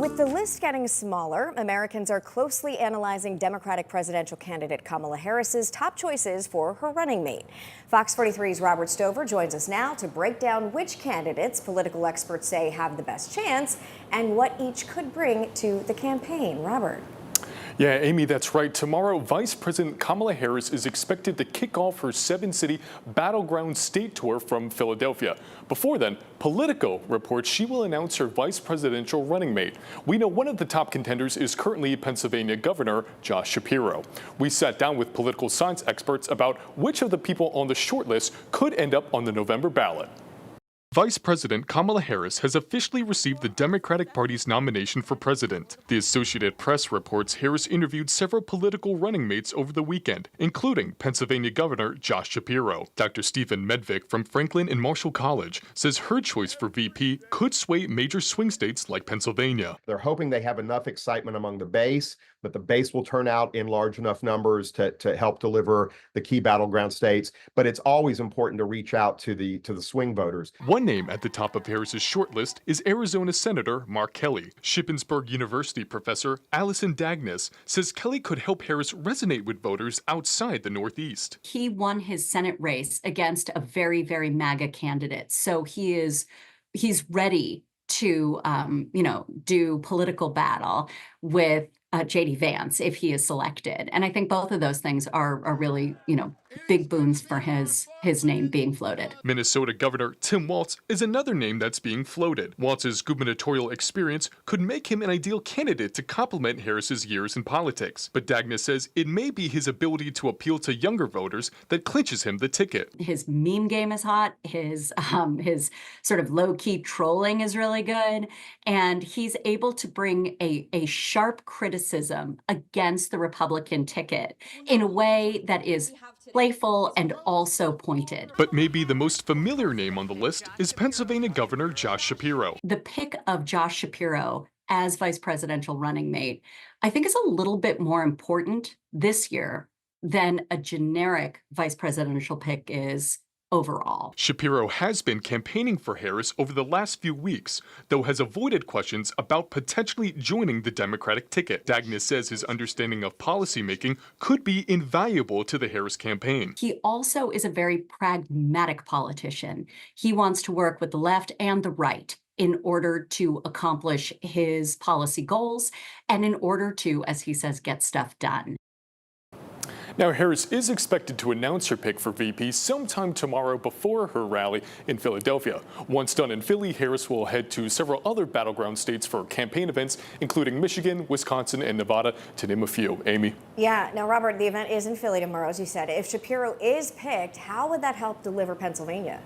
With the list getting smaller, Americans are closely analyzing Democratic presidential candidate Kamala Harris's top choices for her running mate. Fox 43's Robert Stover joins us now to break down which candidates political experts say have the best chance and what each could bring to the campaign. Robert. Yeah, Amy, that's right. Tomorrow, Vice President Kamala Harris is expected to kick off her 7-city Battleground State Tour from Philadelphia. Before then, Politico reports she will announce her vice presidential running mate. We know one of the top contenders is currently Pennsylvania Governor Josh Shapiro. We sat down with political science experts about which of the people on the shortlist could end up on the November ballot. Vice President Kamala Harris has officially received the Democratic Party's nomination for president. The Associated Press reports Harris interviewed several political running mates over the weekend, including Pennsylvania Governor Josh Shapiro. Dr. Stephen Medvick from Franklin and Marshall College says her choice for VP could sway major swing states like Pennsylvania. They're hoping they have enough excitement among the base, but the base will turn out in large enough numbers to help deliver the key battleground states. But it's always important to reach out to the swing voters. One name at the top of Harris's shortlist is Arizona Senator Mark Kelly. Shippensburg University professor Allison Dagnes says Kelly could help Harris resonate with voters outside the Northeast. He won his Senate race against a very, very MAGA candidate. So he's ready to, do political battle with J.D. Vance if he is selected. And I think both of those things are really, big boons for his name being floated. Minnesota Governor Tim Walz is another name that's being floated. Walz's gubernatorial experience could make him an ideal candidate to complement Harris's years in politics. But Dagnes says it may be his ability to appeal to younger voters that clinches him the ticket. His meme game is hot. His sort of low-key trolling is really good. And he's able to bring a sharp criticism against the Republican ticket in a way that is playful and also pointed. But maybe the most familiar name on the list is Pennsylvania Governor Josh Shapiro. The pick of Josh Shapiro as vice presidential running mate, I think is a little bit more important this year than a generic vice presidential pick is overall. Shapiro has been campaigning for Harris over the last few weeks, though has avoided questions about potentially joining the Democratic ticket. Dagnes says his understanding of policymaking could be invaluable to the Harris campaign. He also is a very pragmatic politician. He wants to work with the left and the right in order to accomplish his policy goals and in order to, as he says, get stuff done. Now, Harris is expected to announce her pick for VP sometime tomorrow before her rally in Philadelphia. Once done in Philly, Harris will head to several other battleground states for campaign events, including Michigan, Wisconsin, and Nevada, to name a few. Amy? Yeah. Now, Robert, the event is in Philly tomorrow, as you said. If Shapiro is picked, how would that help deliver Pennsylvania?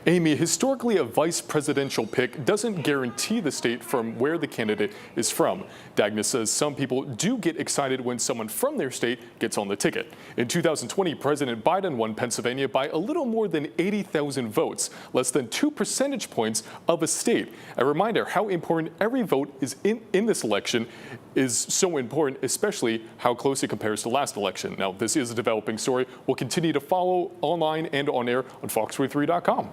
Amy, historically, a vice presidential pick doesn't guarantee the state from where the candidate is from. Dagnes says some people do get excited when someone from their state gets on the ticket. In 2020, President Biden won Pennsylvania by a little more than 80,000 votes, less than 2 percentage points of a state. A reminder how important every vote is in this election is so important, especially how close it compares to last election. Now, this is a developing story. We'll continue to follow online and on air on fox43.com.